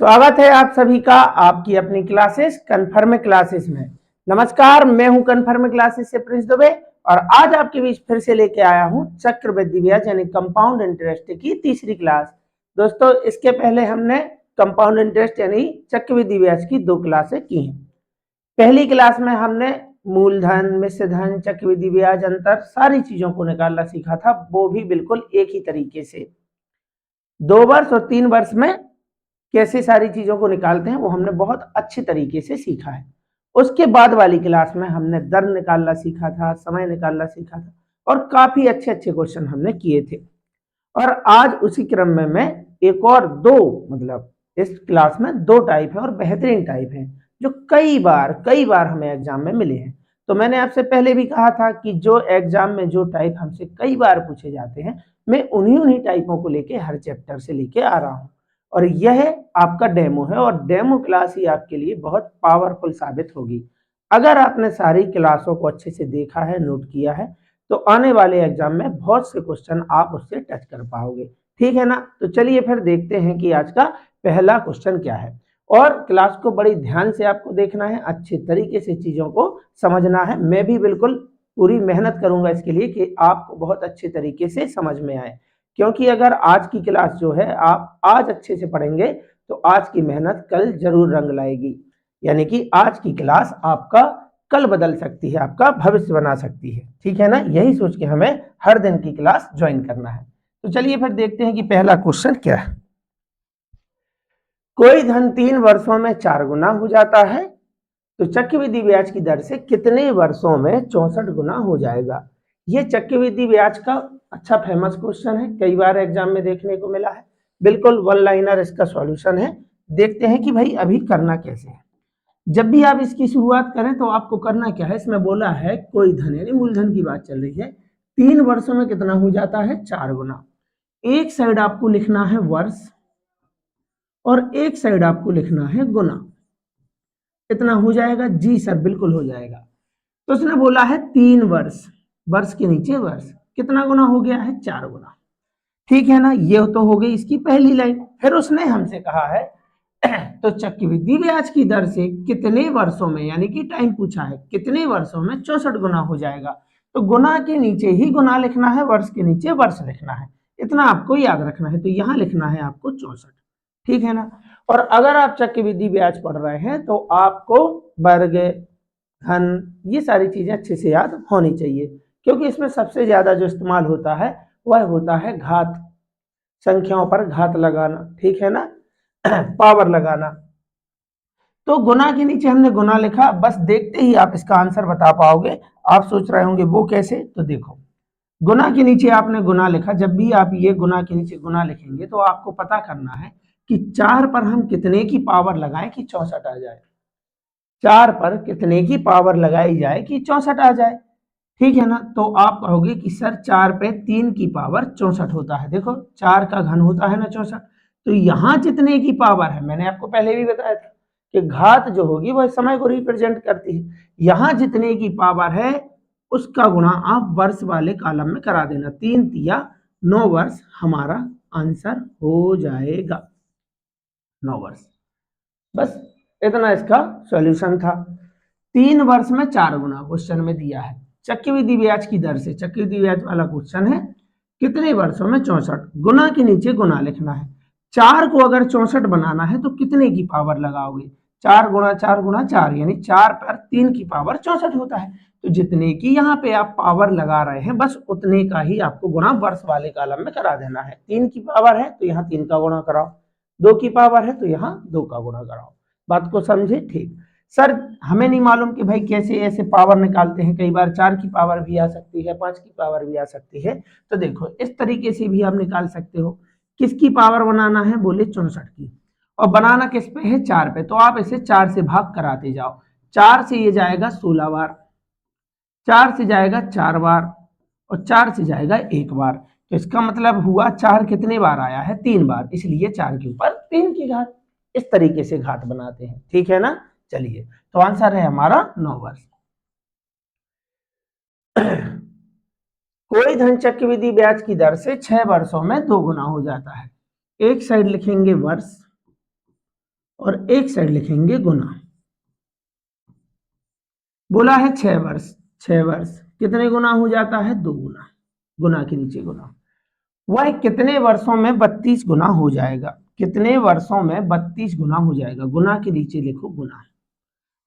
स्वागत है आप सभी का आपकी अपनी क्लासेस कन्फर्म क्लासेस में। नमस्कार, मैं हूं कन्फर्म क्लासेस से प्रिंस दुबे और आज आपके बीच फिर से लेके आया हूं चक्रवृद्धि ब्याज यानी कंपाउंड इंटरेस्ट की तीसरी क्लास। दोस्तों, इसके पहले हमने कंपाउंड इंटरेस्ट यानी चक्रवृद्धि ब्याज की 2 क्लासें की हैं। पहली क्लास में हमने मूलधन, मिश्र धन, चक्रवृद्धि ब्याज, अंतर सारी चीजों को निकालना सीखा था, वो भी बिल्कुल एक ही तरीके से। 2 वर्ष और 3 वर्ष में कैसे सारी चीजों को निकालते हैं वो हमने बहुत अच्छे तरीके से सीखा है। उसके बाद वाली क्लास में हमने दर निकालना सीखा था, समय निकालना सीखा था और काफी अच्छे अच्छे क्वेश्चन हमने किए थे। और आज उसी क्रम में मैं एक और 2 मतलब इस क्लास में 2 टाइप है और बेहतरीन टाइप है जो कई बार हमें एग्जाम में मिले हैं। तो मैंने आपसे पहले भी कहा था कि जो एग्जाम में जो टाइप हमसे कई बार पूछे जाते हैं, मैं उन्हीं टाइपों को लेके हर चैप्टर से लेके आ रहा हूँ। और यह आपका डेमो है और डेमो क्लास ही आपके लिए बहुत पावरफुल साबित होगी। अगर आपने सारी क्लासों को अच्छे से देखा है, नोट किया है, तो आने वाले एग्जाम में बहुत से क्वेश्चन आप उससे टच कर पाओगे। ठीक है ना? तो चलिए फिर देखते हैं कि आज का पहला क्वेश्चन क्या है। और क्लास को बड़ी ध्यान से आपको देखना है, अच्छे तरीके से चीजों को समझना है। मैं भी बिल्कुल पूरी मेहनत करूंगा इसके लिए कि आपको बहुत अच्छे तरीके से समझ में आए, क्योंकि अगर आज की क्लास जो है आप आज अच्छे से पढ़ेंगे तो आज की मेहनत कल जरूर रंग लाएगी। यानी कि आज की क्लास आपका कल बदल सकती है, आपका भविष्य बना सकती है। ठीक है ना? यही सोच के हमें हर दिन की क्लास ज्वाइन करना है। तो चलिए फिर देखते हैं कि पहला क्वेश्चन क्या है। कोई धन 3 वर्षों में 4 गुना हो जाता है तो चक्रवृद्धि ब्याज की दर से कितने वर्षों में 64 गुना हो जाएगा। यह चक्रवृद्धि ब्याज का अच्छा फेमस क्वेश्चन है, कई बार एग्जाम में देखने को मिला है। बिल्कुल वन लाइनर इसका सॉल्यूशन है। देखते हैं कि भाई अभी करना कैसे है। जब भी आप इसकी शुरुआत करें तो आपको करना क्या है, इसमें बोला है कोई धन यानी मूलधन की बात चल रही है, 3 वर्षों में कितना हो जाता है, 4 गुना। एक साइड आपको लिखना है वर्ष और एक साइड आपको लिखना है गुना। कितना हो जाएगा? जी सर, बिल्कुल हो जाएगा। तो उसने बोला है 3 वर्ष, वर्ष के नीचे वर्ष, कितना गुना हो गया है, 4 गुना। ठीक है ना? ये तो हो गई इसकी पहली लाइन। फिर उसने हमसे कहा है तो चक्रवृद्धि ब्याज की दर से कितने वर्षों में, यानी कि टाइम पूछा है, कितने वर्षों में 64 गुना हो जाएगा। तो गुना के नीचे ही गुना लिखना है, वर्ष के नीचे वर्ष लिखना है, इतना आपको याद रखना है। तो यहां लिखना है आपको 64। ठीक है ना? और अगर आप चक्रवृद्धि ब्याज पढ़ रहे हैं तो आपको वर्ग, घन, ये सारी चीजें अच्छे से याद होनी चाहिए, क्योंकि इसमें सबसे ज्यादा जो इस्तेमाल होता है वह होता है घात, संख्याओं पर घात लगाना। ठीक है ना? पावर लगाना। तो गुना के नीचे हमने गुना लिखा, बस देखते ही आप इसका आंसर बता पाओगे। आप सोच रहे होंगे वो कैसे, तो देखो, गुना के नीचे आपने गुना लिखा। जब भी आप ये गुना के नीचे गुना लिखेंगे तो आपको पता करना है कि 4 पर हम कितने की पावर लगाएं कि 64 आ जाए। 4 पर कितने की पावर लगाई जाए कि 64 आ जाए। ठीक है ना? तो आप कहोगे कि सर 4 पे 3 की पावर 64 होता है। देखो 4 का घन होता है ना 64। तो यहां जितने की पावर है, मैंने आपको पहले भी बताया था कि घात जो होगी वह समय को रिप्रेजेंट करती है। यहां जितने की पावर है उसका गुणा आप वर्ष वाले कॉलम में करा देना। 3 तिया 9 वर्ष हमारा आंसर हो जाएगा, 9 वर्ष। बस इतना इसका सॉल्यूशन था। 3 वर्ष में 4 गुना क्वेश्चन में दिया है। चक्रवृद्धि ब्याज की दर से, चक्रवृद्धि ब्याज वाला क्वेश्चन है, कितने वर्षों में 64, गुना के नीचे गुना लिखना है। 4 को अगर 64 बनाना है तो कितने की पावर लगाओगे, 4 गुणा 4 गुणा 4, यानी 4 पर 3 की पावर 64 होता है। तो जितने की यहाँ पे आप पावर लगा रहे हैं बस उतने का ही आपको गुणा वर्ष वाले कॉलम में करा देना है। 3 की पावर है तो यहाँ 3 का गुणा कराओ, 2 की पावर है तो यहाँ 2 का गुणा कराओ। बात को समझे? ठीक। सर हमें नहीं मालूम कि भाई कैसे ऐसे पावर निकालते हैं, कई बार 4 की पावर भी आ सकती है, 5 की पावर भी आ सकती है। तो देखो इस तरीके से भी आप निकाल सकते हो। किसकी पावर बनाना है, बोले 64 की, और बनाना किस पे है, 4 पे। तो आप इसे 4 से भाग कराते जाओ। 4 से ये जाएगा 16 बार, 4 से जाएगा 4 बार, और 4 से जाएगा 1 बार। तो इसका मतलब हुआ 4 कितने बार आया है, 3 बार, इसलिए 4 के ऊपर 3 की घात। इस तरीके से घात बनाते हैं। ठीक है ना? चलिए, तो आंसर है हमारा 9 वर्ष। कोई धन चक्रवृद्धि ब्याज की दर से 6 वर्षों में 2 गुना हो जाता है। एक साइड लिखेंगे वर्ष और एक साइड लिखेंगे गुना। बोला है 6 वर्ष, 6 वर्ष कितने गुना हो जाता है? 2 गुना। गुना के नीचे गुना। वह कितने वर्षों में 32 गुना हो जाएगा? कितने वर्षों में 32 गुना हो जाएगा? गुना के नीचे लिखो गुना।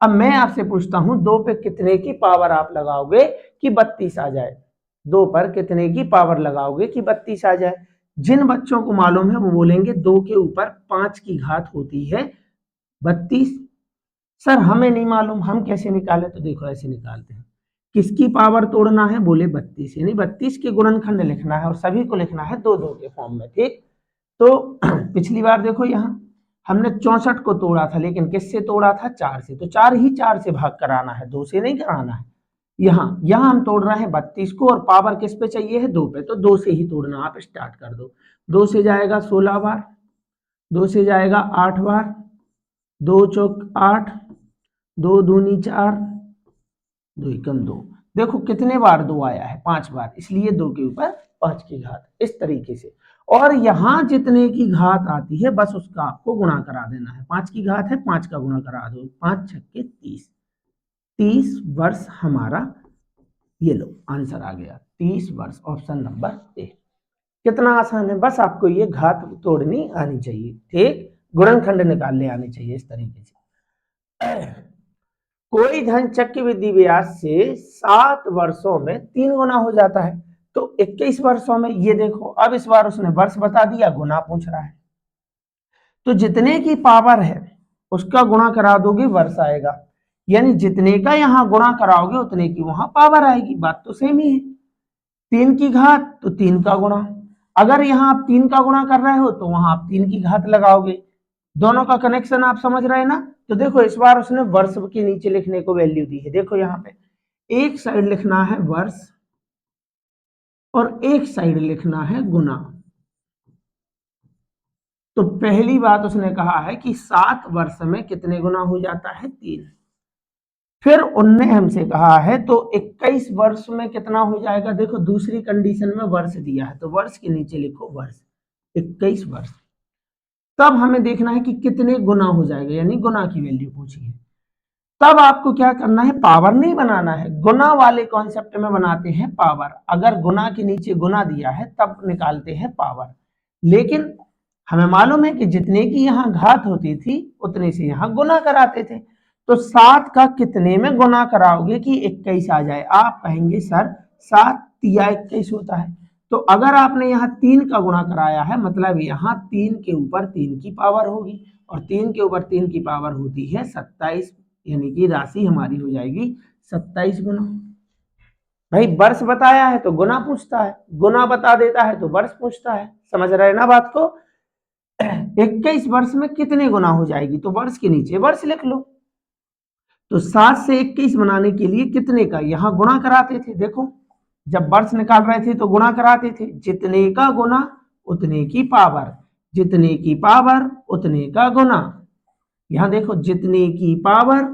अब मैं आपसे पूछता हूं 2 पे कितने की पावर आप लगाओगे कि 32 आ जाए? 2 पर कितने की पावर लगाओगे कि 32 आ जाए? जिन बच्चों को मालूम है वो बोलेंगे 2 के ऊपर 5 की घात होती है 32। सर हमें नहीं मालूम, हम कैसे निकालें? तो देखो ऐसे निकालते हैं। किसकी पावर तोड़ना है? बोले 32, यानी 32 के गुणनखंड लिखना है और सभी को लिखना है 2-2 के फॉर्म में। ठीक, तो पिछली बार देखो यहाँ हमने 64 को तोड़ा था, लेकिन किससे तोड़ा था? 4 से। तो 4 ही 4 से भाग कराना है, 2 से नहीं कराना है। यहाँ हम तोड़ रहे हैं 32 को और पावर किस पे चाहिए है? 2 पे, तो 2 से ही तोड़ना। आप स्टार्ट कर दो। 2 से जाएगा 16 बार, 2 से जाएगा 8 बार, 2 चौक 8, 2 दूनी 4, 2 एकम 2। देखो कितने बार 2 आया है? 5 बार, इसलिए 2 के ऊपर 5 की घात, इस तरीके से। और यहाँ जितने की घात आती है बस उसका आपको गुणा करा देना है। 5 की घात है, 5 का गुणा करा दो। 5 छक्के 30, 30 वर्ष हमारा, ये लो आंसर आ गया 30 वर्ष, ऑप्शन नंबर ए। कितना आसान है, बस आपको ये घात तोड़नी आनी चाहिए। ठीक, गुणनखंड निकालने आनी चाहिए इस तरीके से। कोई धन चक्रवृद्धि ब्याज से 7 वर्षों में 3 गुना हो जाता है, तो 21 वर्षों में। ये देखो अब इस बार उसने वर्ष बता दिया, गुना पूछ रहा है, तो जितने की पावर है उसका गुणा करा दोगे वर्ष आएगा, यानी जितने का यहाँ गुणा कराओगे उतने की वहां पावर आएगी। बात तो सेम ही है। 3 की घात तो 3 का गुणा। अगर यहाँ आप 3 का गुणा कर रहे हो तो वहां आप 3 की घात लगाओगे। दोनों का कनेक्शन आप समझ रहे हैं ना? तो देखो इस बार उसने वर्ष के नीचे लिखने को वैल्यू दी है। देखो यहाँ पे एक साइड लिखना है वर्ष और एक साइड लिखना है गुना। तो पहली बात उसने कहा है कि 7 वर्ष में कितने गुना हो जाता है? 3। फिर उनने हमसे कहा है तो 21 वर्ष में कितना हो जाएगा? देखो दूसरी कंडीशन में वर्ष दिया है तो वर्ष के नीचे लिखो वर्ष, 21 वर्ष। तब हमें देखना है कि कितने गुना हो जाएगा, यानी गुना की वैल्यू पूछी है। तब आपको क्या करना है? पावर नहीं बनाना है, गुना वाले कॉन्सेप्ट में बनाते हैं पावर। अगर गुना के नीचे गुना दिया है तब निकालते हैं पावर। लेकिन हमें मालूम है कि जितने की यहाँ घात होती थी उतने से यहाँ गुना कराते थे। तो 7 का कितने में गुना कराओगे कि 21 आ जाए? आप कहेंगे सर 7 तिया 21 होता है। तो अगर आपने यहाँ 3 का गुणा कराया है मतलब यहाँ 3 के ऊपर 3 की पावर होगी, और 3 के ऊपर 3 की पावर होती है 27, यानी कि राशि हमारी हो जाएगी 27 गुना। भाई वर्ष बताया है तो गुना पूछता है, गुना बता देता है तो वर्ष पूछता है। समझ रहे हैं ना बात को? 21 वर्ष में कितने गुना हो जाएगी? तो वर्ष के नीचे वर्ष लिख लो। तो 7 से 21 बनाने के लिए कितने का यहाँ गुणा कराते थे? देखो जब वर्ष निकाल रहे थे तो गुणा कराते थे, जितने का गुना उतने की पावर, जितने की पावर उतने का गुना। यहाँ देखो जितने की पावर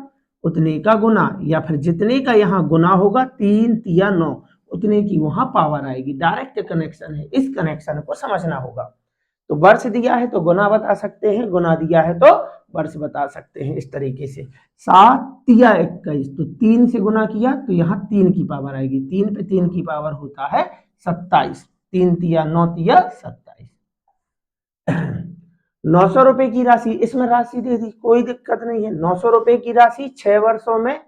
उतने का गुना, या फिर जितने का यहाँ गुना होगा 3 तिया 9, उतने की वहां पावर आएगी। डायरेक्ट कनेक्शन है, इस कनेक्शन को समझना होगा। तो वर्ष दिया है तो गुना बता सकते हैं, गुना दिया है तो वर्ष बता सकते हैं। इस तरीके से 7 तिया 21, तो 3 से गुना किया तो यहाँ 3 की पावर आएगी। 3 पे 3 की पावर होता है 27, 3 तिया 9 तिया 27। 900 रुपए की राशि, इसमें राशि दे दी, कोई दिक्कत नहीं है। 900 रुपए की राशि 6 वर्षों में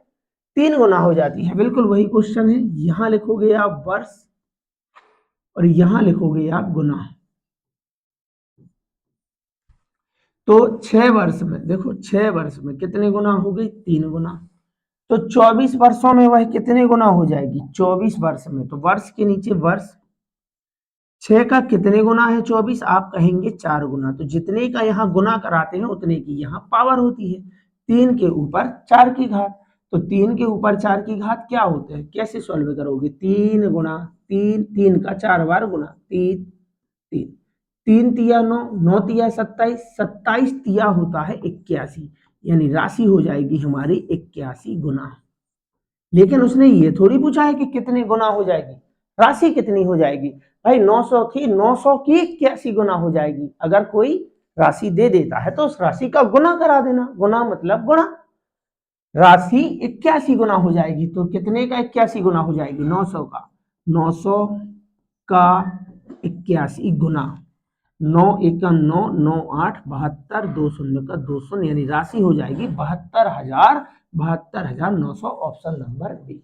3 गुना हो जाती है। बिल्कुल वही क्वेश्चन है। यहां लिखोगे आप वर्ष और यहां लिखोगे आप गुना। तो 6 वर्ष में देखो 6 वर्ष में कितने गुना हो गई? 3 गुना। तो 24 वर्षों में वह कितने गुना हो जाएगी? 24 वर्ष में, तो वर्ष के नीचे वर्ष। 6 का कितने गुना है? 24। आप कहेंगे 4 गुना। तो जितने का यहाँ गुना कराते हैं उतने की यहाँ पावर होती है। 3 के ऊपर 4 की घात, तो 3 के ऊपर 4 की घात क्या होते हैं? कैसे सॉल्व करोगे? 3 गुना 3, 3 का 4 बार गुना, 3 3, 3 तिया 9, 9 तिया 27, 27 तिया होता है 81, यानी राशि हो जाएगी हमारी 81 गुना। लेकिन उसने ये थोड़ी पूछा है कि कितने गुना हो जाएगी, राशि कितनी हो जाएगी। भाई 900 थी, 900 की 81 गुना हो जाएगी। अगर कोई राशि दे देता है तो उस राशि का गुना करा देना, गुना मतलब गुणा। राशि 81 गुना हो जाएगी तो कितने का 81 गुना हो जाएगी, 900 का, 900 का 81 गुना, 9 एका 9, 9 8 72, 2 शून्य का 2 शून्य, यानी राशि हो जाएगी 72,900, ऑप्शन नंबर बी।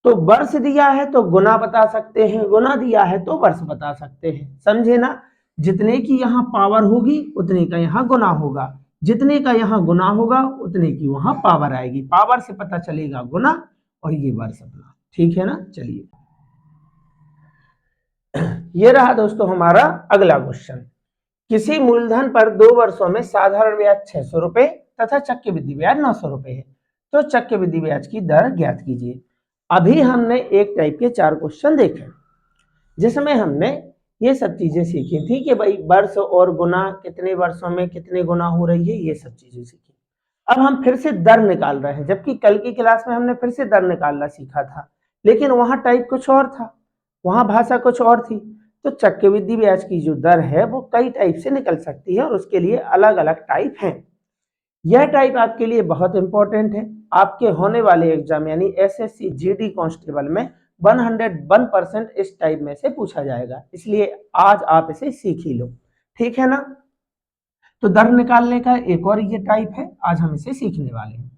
तो वर्ष दिया है तो गुना बता सकते हैं, गुना दिया है तो वर्ष बता सकते हैं, समझे ना। जितने की यहाँ पावर होगी उतने का यहाँ गुना होगा, जितने का यहाँ गुना होगा उतने की वहां पावर आएगी, पावर से पता चलेगा गुना और ये वर्ष अपना, ठीक है ना। चलिए ये रहा दोस्तों हमारा अगला क्वेश्चन। किसी मूलधन पर 2 वर्षों में साधारण ब्याज 600 रुपए तथा चक्रवृद्धि ब्याज 900 रुपए है, तो चक्रवृद्धि ब्याज की दर ज्ञात कीजिए। अभी हमने एक टाइप के 4 क्वेश्चन देखे जिसमें हमने ये सब चीजें सीखी थी कि भाई वर्ष और गुना कितने वर्षों में कितने गुना हो रही है, ये सब चीजें सीखी। अब हम फिर से दर निकाल रहे हैं, जबकि कल की क्लास में हमने फिर से दर निकालना सीखा था, लेकिन वहां टाइप कुछ और था, वहां भाषा कुछ और थी। तो चक्रवृद्धि ब्याज की जो दर है वो कई टाइप से निकल सकती है और उसके लिए अलग अलग टाइप हैं। यह टाइप आपके लिए बहुत इंपॉर्टेंट है, आपके होने वाले एग्जाम यानी एसएससी जीडी कांस्टेबल में 101% इस टाइप में से पूछा जाएगा, इसलिए आज आप इसे सीख ही लो, ठीक है ना। तो दर निकालने का एक और ये टाइप है, आज हम इसे सीखने वाले हैं।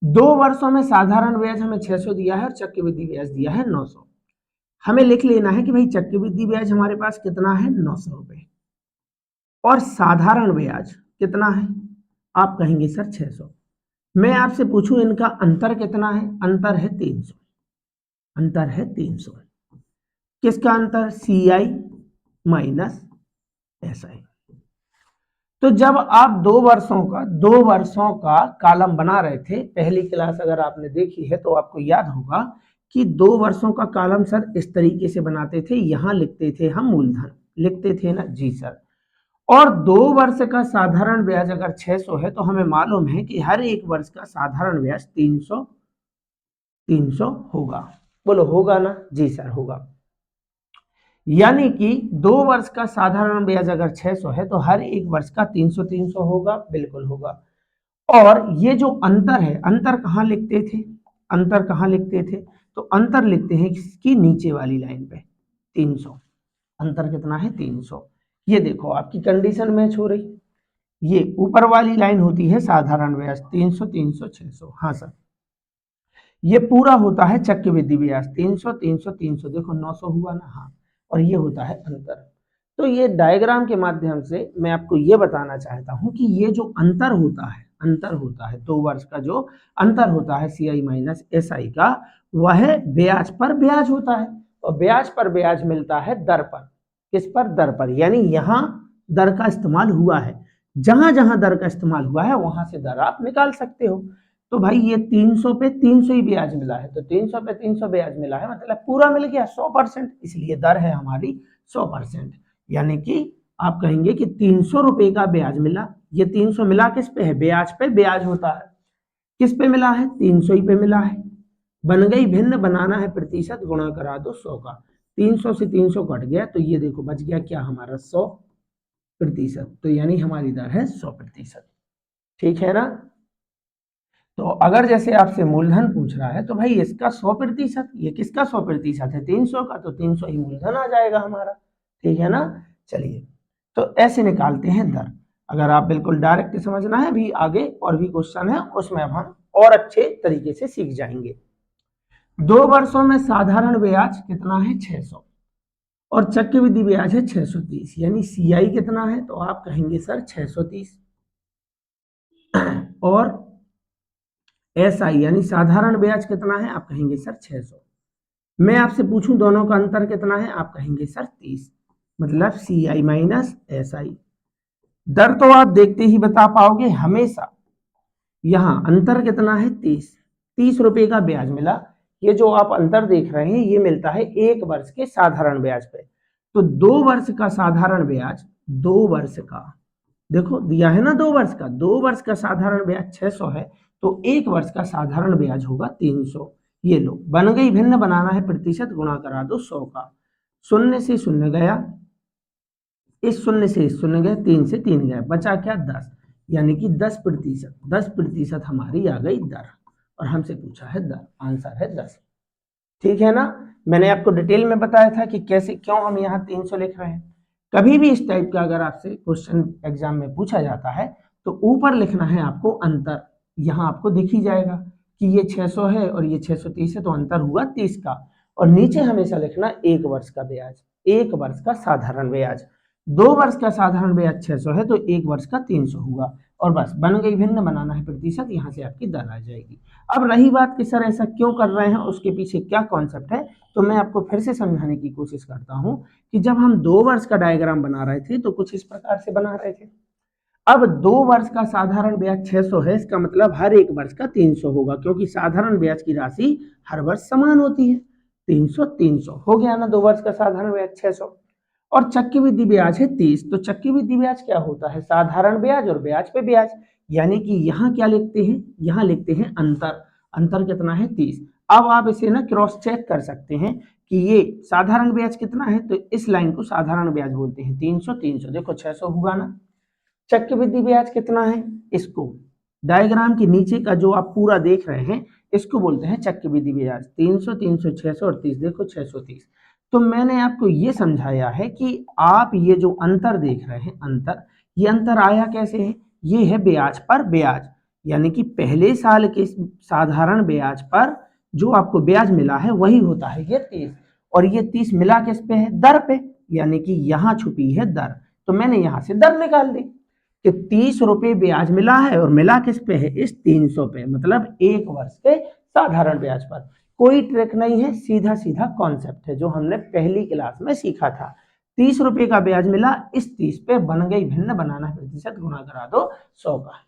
2 वर्षों में साधारण ब्याज हमें 600 दिया है और चक्रवृद्धि ब्याज दिया है 900। हमें लिख लेना है कि भाई चक्रवृद्धि ब्याज हमारे पास कितना है, 900 रुपए, और साधारण ब्याज कितना है, आप कहेंगे सर 600। मैं आपसे पूछूं इनका अंतर कितना है, अंतर है 300, अंतर है 300। किसका अंतर, CI माइनस SI। तो जब आप 2 वर्षों का कॉलम बना रहे थे, पहली क्लास अगर आपने देखी है तो आपको याद होगा कि 2 वर्षों का कॉलम सर इस तरीके से बनाते थे, यहां लिखते थे हम मूलधन, लिखते थे ना जी सर। और 2 वर्ष का साधारण ब्याज अगर 600 है तो हमें मालूम है कि हर एक वर्ष का साधारण ब्याज 300 होगा, बोलो होगा ना, जी सर होगा। यानी कि 2 वर्ष का साधारण ब्याज अगर 600 है तो हर एक वर्ष का 300 होगा, बिल्कुल होगा। और ये जो अंतर है, अंतर कहाँ लिखते थे, अंतर कहाँ लिखते थे, तो अंतर लिखते हैं इसकी नीचे वाली लाइन पे 300, अंतर कितना है 300। ये देखो आपकी कंडीशन मैच हो रही, ये ऊपर वाली लाइन होती है साधारण ब्याज 300 300 600, हाँ सर। ये पूरा होता है चक्रवृद्धि ब्याज 300 300 300, देखो 900 हुआ ना, हाँ। और ये होता है अंतर। तो ये डायग्राम के माध्यम से मैं आपको ये बताना चाहता हूं कि ये जो अंतर होता है, अंतर होता है 2 वर्ष का जो अंतर होता है CI माइनस SI का, वह ब्याज पर ब्याज होता है, और ब्याज पर ब्याज मिलता है दर पर, किस पर, दर पर। यानी यहां दर का इस्तेमाल हुआ है, जहां जहां दर का इस्तेमाल हुआ है वहां से दर आप निकाल सकते हो। तो भाई ये 300 पे 300 ही ब्याज मिला है, तो 300 पे 300 ब्याज मिला है मतलब पूरा मिल गया 100%, इसलिए दर है हमारी 100%। यानी कि आप कहेंगे कि 300 रुपए का ब्याज मिला, ये 300 मिला किस पे है, ब्याज पे ब्याज होता है, किस पे मिला है, 300 ही पे मिला है। बन गई भिन्न, बनाना है प्रतिशत, गुणा करा दो 100 का, 300 से 300 कट गया तो ये देखो बच गया क्या हमारा 100%, तो यानी हमारी दर है 100%, ठीक है ना। तो अगर जैसे आपसे मूलधन पूछ रहा है तो भाई इसका 100%, ये किसका 100% है, 300 का, तो 300 ही मूलधन आ जाएगा हमारा, ठीक है ना। चलिए तो ऐसे निकालते हैं दर। अगर आप बिल्कुल डायरेक्ट समझना है, भी आगे और भी क्वेश्चन है उसमें अब हम और अच्छे तरीके से सीख जाएंगे। 2 वर्षों में साधारण ब्याज कितना है 600 और चक्रवृद्धि ब्याज है 630, यानी CI कितना है, तो आप कहेंगे सर 630, और SI यानी साधारण ब्याज कितना है, आप कहेंगे सर 600। मैं आपसे पूछूं दोनों का अंतर कितना है, आप कहेंगे सर 30, मतलब CI माइनस SI। दर तो आप देखते ही बता पाओगे हमेशा, यहां अंतर कितना है 30 रुपए का ब्याज मिला। ये जो आप अंतर देख रहे हैं ये मिलता है 1 वर्ष के साधारण ब्याज पे। तो 2 वर्ष का साधारण ब्याज, 2 वर्ष का, देखो दिया है ना 2 वर्ष का, 2 वर्ष का साधारण ब्याज 600 है, तो 1 वर्ष का साधारण ब्याज होगा 300। ये लो बन गई भिन्न, बनाना है प्रतिशत, गुणा करा दो 100 का, शून्य से शून्य गया, इस शून्य से इस शून्य गए, 3 से 3 गए, बचा क्या 10, यानी कि 10%। 10% हमारी आ गई दर, और हमसे पूछा है दर, आंसर है 10। ठीक है ना। मैंने आपको डिटेल में बताया था कि कैसे क्यों हम यहाँ 300 लिख रहे हैं। कभी भी इस टाइप का अगर आपसे क्वेश्चन एग्जाम में पूछा जाता है तो ऊपर लिखना है आपको अंतर, यहाँ आपको दिख ही जाएगा कि ये 600 है और ये 630 है, तो अंतर हुआ 30 का। और नीचे हमेशा लिखना 1 वर्ष का ब्याज, 1 वर्ष का साधारण ब्याज। 2 वर्ष का साधारण ब्याज 600 है तो 1 वर्ष का 300 हुआ, और बस बन गई भिन्न, बनाना है प्रतिशत, यहाँ से आपकी दर आ जाएगी। अब रही बात कि सर ऐसा क्यों कर रहे हैं, उसके पीछे क्या कॉन्सेप्ट है, तो मैं आपको फिर से समझाने की कोशिश करता हूं कि जब हम 2 वर्ष का डायग्राम बना रहे थे तो कुछ इस प्रकार से बना रहे थे। अब 2 वर्ष का साधारण ब्याज 600 है, इसका मतलब हर 1 वर्ष का 300 होगा, क्योंकि साधारण ब्याज की राशि हर वर्ष समान होती है। 300 300 हो गया ना, 2 वर्ष का साधारण ब्याज 600। और चक्रवृद्धि ब्याज है 30, तो चक्रवृद्धि ब्याज क्या होता है, साधारण ब्याज और ब्याज पे ब्याज, यानी कि यहाँ क्या लिखते हैं, यहाँ लिखते हैं अंतर। अंतर कितना है 30। अब आप इसे ना क्रॉस चेक कर सकते हैं कि ये साधारण ब्याज कितना है, तो इस लाइन को साधारण ब्याज बोलते हैं, 300 300, देखो 600 हुआ ना। चक्रवृद्धि ब्याज कितना है, इसको डायग्राम के नीचे का जो आप पूरा देख रहे हैं इसको बोलते हैं चक्रवृद्धि ब्याज। 300 300 600 और 30, देखो 630। तो मैंने आपको ये समझाया है कि आप ये जो अंतर देख रहे हैं, अंतर, ये अंतर आया कैसे है, ये है ब्याज पर ब्याज, यानी कि पहले साल के साधारण ब्याज पर जो आपको ब्याज मिला है वही होता है ये 30, और ये 30 मिला किस पे है, दर पे, यानी कि यहाँ छुपी है दर, तो मैंने यहाँ से दर निकाल दी कि 30 रुपए ब्याज मिला है, और मिला किस पे है, इस 300 पे, मतलब 1 वर्ष के साधारण ब्याज पर। कोई ट्रिक नहीं है, सीधा सीधा कॉन्सेप्ट है जो हमने पहली क्लास में सीखा था। 30 रुपए का ब्याज मिला, इस 30 पे बन गई भिन्न, बनाना प्रतिशत, गुणा करा दो 100 का।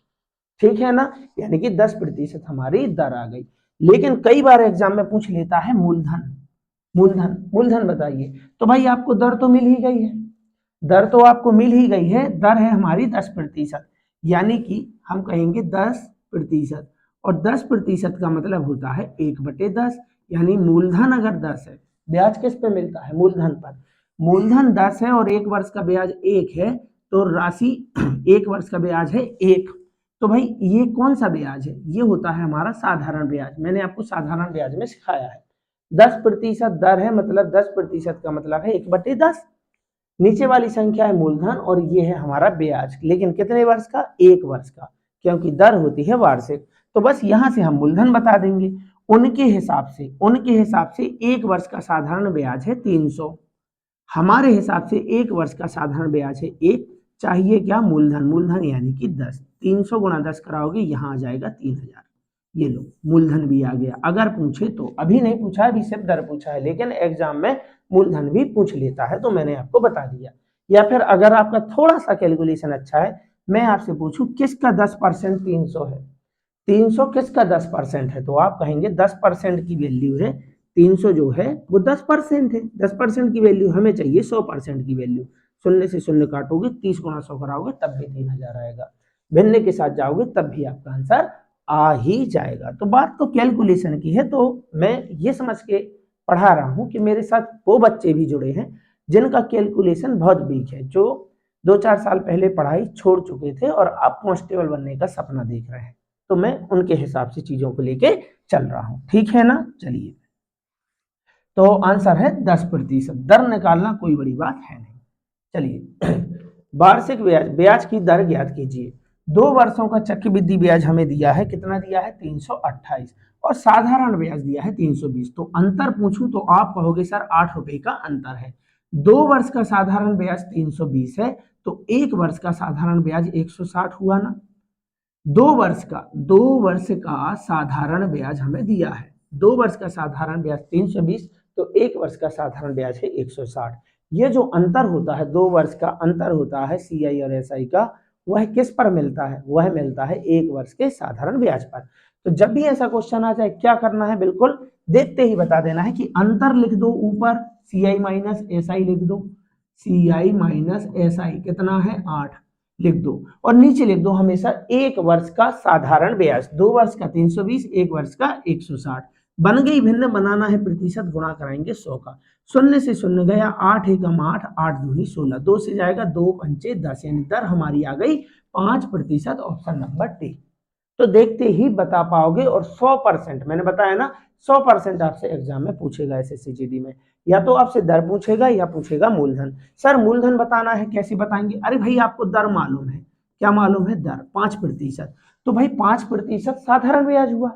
ठीक है ना, यानी कि 10% हमारी दर आ गई। लेकिन कई बार एग्जाम में पूछ लेता है मूलधन, मूलधन मूलधन बताइए, तो भाई आपको दर तो मिल ही गई है, दर तो आपको मिल ही गई है, दर है हमारी 10%, यानी कि हम कहेंगे 10%, और 10% का मतलब होता है 1/10, यानी मूलधन अगर 10 है, ब्याज किस पे मिलता है, मूलधन पर। मूलधन 10 है और 1 वर्ष का ब्याज 1 है, तो राशि 1 वर्ष का ब्याज है 1। तो भाई ये कौन सा ब्याज है, ये होता है हमारा साधारण ब्याज, मैंने आपको साधारण ब्याज में सिखाया है। 10% दर है, मतलब 10% का मतलब है 1/10। नीचे वाली संख्या है मूलधन, और ये है हमारा ब्याज, लेकिन कितने वर्ष का, 1 वर्ष का, क्योंकि दर होती है वार्षिक। तो बस यहां से हम मूलधन बता देंगे। उनके हिसाब से 1 वर्ष का साधारण ब्याज है 300, हमारे हिसाब से 1 वर्ष का साधारण ब्याज है 1। चाहिए क्या, मूलधन, मूलधन यानी कि 10, 300 गुणा 10 कराओगे, यहाँ आ जाएगा 3000। ये लो, मूलधन भी आ गया। अगर पूछे तो, अभी नहीं पूछा है, अभी सिर्फ दर पूछा है, लेकिन एग्जाम में मूलधन भी पूछ लेता है, तो मैंने आपको बता दिया। या फिर अगर आपका थोड़ा सा कैलकुलेशन अच्छा है, मैं आपसे पूछूं किसका 10% 300 है, 300 किसका 10% है, तो आप कहेंगे 10% की वैल्यू है 300, जो है वो 10% है। 10% की वैल्यू हमें चाहिए 100% की वैल्यू। शून्य से शून्य काटोगे, 30 गुणा 100 कराओगे, तब भी 3000 आएगा। भिन्न के साथ जाओगे तब भी आपका आंसर आ ही जाएगा। तो बात तो कैलकुलेशन की है, तो मैं ये समझ के पढ़ा रहा हूं कि मेरे साथ वो बच्चे भी जुड़े हैं जिनका कैलकुलेशन बहुत वीक है, जो 2-4 साल पहले पढ़ाई छोड़ चुके थे और अब कांस्टेबल बनने का सपना देख रहे हैं। तो मैं उनके हिसाब से चीजों को लेके चल रहा हूं, ठीक है ना। चलिए, तो आंसर है 10%। दर निकालना कोई बड़ी बात है नहीं। चलिए, वार्षिक ब्याज, ब्याज की दर ज्ञात कीजिए। 2 वर्षों का चक्रवृद्धि ब्याज हमें दिया है, कितना दिया है, 328, और साधारण ब्याज दिया है 320। तो अंतर पूछूं तो आप कहोगे सर 8 रुपए का अंतर है। 2 वर्ष का साधारण ब्याज 320 है, तो 1 वर्ष का साधारण ब्याज 160 हुआ ना। 2 वर्ष का साधारण ब्याज हमें दिया है, 2 वर्ष का साधारण ब्याज 320, तो 1 वर्ष का साधारण ब्याज है 160। ये जो अंतर होता है, 2 वर्ष का अंतर होता है सीआई और एसआई का, वह किस पर मिलता है, वह मिलता है 1 वर्ष के साधारण ब्याज पर। तो जब भी ऐसा क्वेश्चन आ जाए, क्या करना है, बिल्कुल देखते ही बता देना है कि अंतर लिख दो, ऊपर सीआई माइनस एसआई लिख दो, सीआई माइनस एसआई कितना है 8 लिख दो, और नीचे लिख दो हमेशा 1 वर्ष का साधारण ब्याज। 2 वर्ष का 320, 1 वर्ष का 160। बन गई भिन्न, बनाना है प्रतिशत, गुणा कराएंगे 100 का। शून्य से शून्य गया, 8 एकम 8, 8 दूनी 16, 2 से जाएगा 2 पंचे 10, यानी दर हमारी आ गई 5%, ऑप्शन नंबर डी। तो देखते ही बता पाओगे। और 100% मैंने बताया ना, 100% आपसे एग्जाम में पूछेगा एसएससी जीडी में, या तो आपसे दर पूछेगा या पूछेगा मूलधन। सर मूलधन बताना है, कैसे बताएंगे? अरे भाई आपको दर मालूम है, क्या मालूम है? दर 5%। तो भाई 5% साधारण ब्याज हुआ।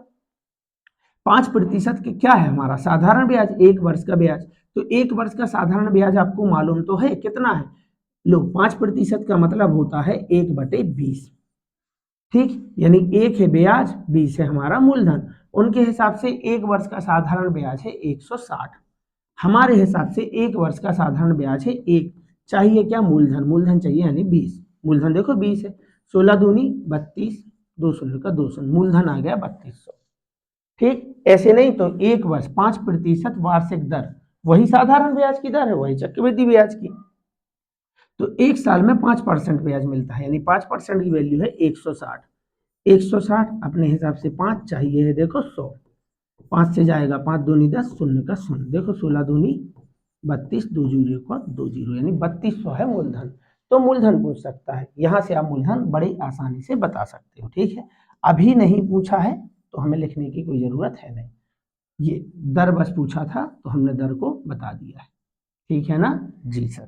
5% के क्या है हमारा? साधारण ब्याज, 1 वर्ष का ब्याज। तो 1 वर्ष का साधारण ब्याज आपको मालूम तो है कितना है? लो, 5% का मतलब होता है 1/20। ठीक, यानी 1 है ब्याज, 20 है हमारा मूलधन। उनके हिसाब से 1 वर्ष का साधारण ब्याज है 160, हमारे हिसाब से 1 वर्ष का साधारण ब्याज है 1। चाहिए क्या? मूलधन। मूलधन चाहिए यानी 20। मूलधन देखो 20 है, 16 दूनी 32, 2 शून्य का 2 शून्य, मूलधन आ गया 3200। ठीक, ऐसे नहीं तो 1 वर्ष 5% वार्षिक दर, वही साधारण ब्याज की दर है, वही चक्रवृद्धि ब्याज की। तो 1 साल में 5% ब्याज मिलता है, यानी 5% की वैल्यू है 160। 160 अपने हिसाब से 5 चाहिए है, देखो 100। 5 से जाएगा 5 दूनी 10, शून्य का शून्य, देखो 16 दूनी 32, 2 जीरो का 2 जीरो, यानी 3200 है मूलधन। तो मूलधन पूछ सकता है, यहाँ से आप मूलधन बड़ी आसानी से बता सकते हो। ठीक है, अभी नहीं पूछा है तो हमें लिखने की कोई जरूरत है नहीं, ये दर बस पूछा था तो हमने दर को बता दिया है। ठीक है ना जी सर।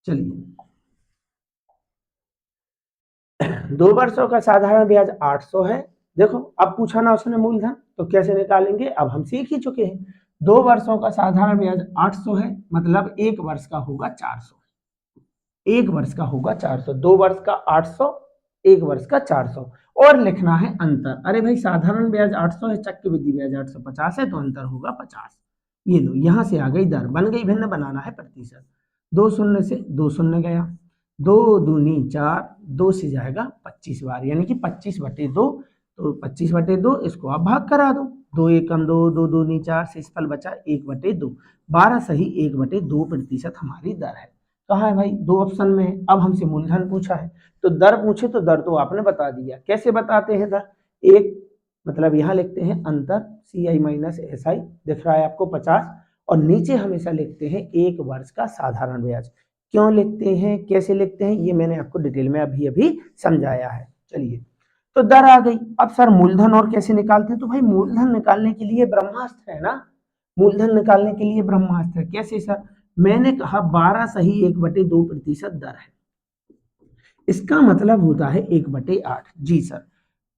चलिए 2 वर्षों का साधारण ब्याज 800 है। देखो अब पूछा ना उसने मूलधन, तो कैसे निकालेंगे अब हम सीख ही चुके हैं। 2 वर्षों का साधारण ब्याज 800 है, मतलब 1 वर्ष का होगा 400। 1 वर्ष का होगा 400, 2 वर्ष का 800, 1 वर्ष का 400। और लिखना है अंतर। अरे भाई साधारण ब्याज 800 है, चक्रवृद्धि ब्याज 850 है, तो अंतर होगा 50। ये लो, यहां से आ गई दर, बन गई भिन्न, बनाना है प्रतिशत। 2 शून्य से 2 शून्य गया, 2 दूनी 4, 2 से जाएगा 25 बार, यानी कि 25/2। तो 25/2 इसको आप भाग करा दो, 2 एकम 2, 2 दूनी 4, शेषफल बचा 1/2। 12 सही 1/2% हमारी दर है। कहाँ है भाई? 2 ऑप्शन में है। अब हमसे मूलधन पूछा है, तो दर पूछे तो दर तो आपने बता दिया। कैसे बताते हैं दर? एक मतलब यहाँ लिखते हैं अंतर, CI माइनस SI, दिख रहा है आपको 50, और नीचे हमेशा लिखते हैं 1 वर्ष का साधारण ब्याज। क्यों लिखते हैं, कैसे लिखते हैं, ये मैंने आपको डिटेल में अभी अभी समझाया है। चलिए, तो दर आ गई। अब सर मूलधन और कैसे निकालते हैं? तो भाई मूलधन निकालने के लिए ब्रह्मास्त्र है ना, मूलधन निकालने के लिए ब्रह्मास्त्र है। कैसे सर? मैंने कहा 12 सही 1/2% दर है, इसका मतलब होता है 1/8। जी सर,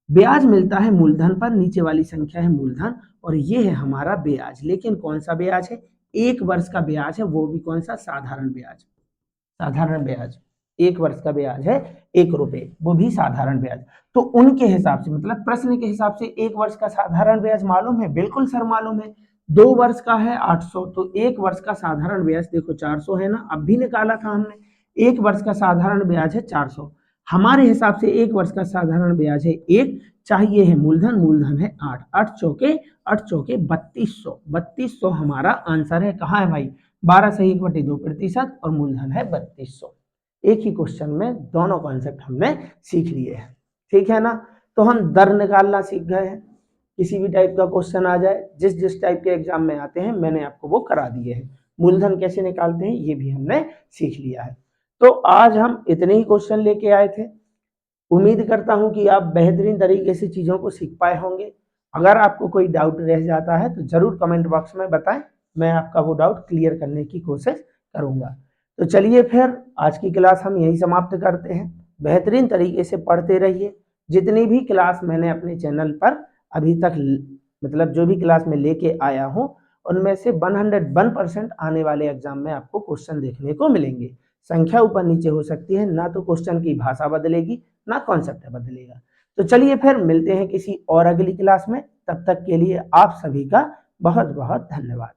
ब्याज मिलता है मूलधन पर, नीचे वाली संख्या है मूलधन, और ये है हमारा ब्याज। लेकिन कौन सा ब्याज है? 1 वर्ष का ब्याज है, वो भी कौन सा? साधारण ब्याज। साधारण ब्याज 1 वर्ष का ब्याज है 1 रुपए, वो भी साधारण ब्याज। तो उनके हिसाब से, मतलब प्रश्न के हिसाब से 1 वर्ष का साधारण ब्याज मालूम है? बिल्कुल सर मालूम है। 2 वर्ष का है 800, तो 1 वर्ष का साधारण ब्याज देखो 400 है ना, अब भी निकाला था हमने। 1 वर्ष का साधारण ब्याज है 400, हमारे हिसाब से 1 वर्ष का साधारण ब्याज है 1। चाहिए है मूलधन, मूलधन है 8, 8 चौके 3200, 3200 हमारा आंसर है। कहाँ है भाई? 12 सही 1/2% और मूलधन है 3200। एक ही क्वेश्चन में दोनों कॉन्सेप्ट हमने सीख लिए हैं। ठीक है ना, तो हम दर निकालना सीख गए हैं। किसी भी टाइप का क्वेश्चन आ जाए, जिस जिस टाइप के एग्जाम में आते हैं, मैंने आपको वो करा दिए हैं। मूलधन कैसे निकालते हैं ये भी हमने सीख लिया है। तो आज हम इतने ही क्वेश्चन लेके आए थे। उम्मीद करता हूं कि आप बेहतरीन तरीके से चीज़ों को सीख पाए होंगे। अगर आपको कोई डाउट रह जाता है तो ज़रूर कमेंट बॉक्स में बताएं, मैं आपका वो डाउट क्लियर करने की कोशिश करूंगा। तो चलिए फिर आज की क्लास हम यही समाप्त करते हैं। बेहतरीन तरीके से पढ़ते रहिए। जितनी भी क्लास मैंने अपने चैनल पर अभी तक मतलब जो भी क्लास में लेके आया हूँ, उनमें से 101% आने वाले एग्जाम में आपको क्वेश्चन देखने को मिलेंगे। संख्या ऊपर नीचे हो सकती है, ना तो क्वेश्चन की भाषा बदलेगी, ना कॉन्सेप्ट बदलेगा। तो चलिए फिर मिलते हैं किसी और अगली क्लास में। तब तक के लिए आप सभी का बहुत बहुत धन्यवाद।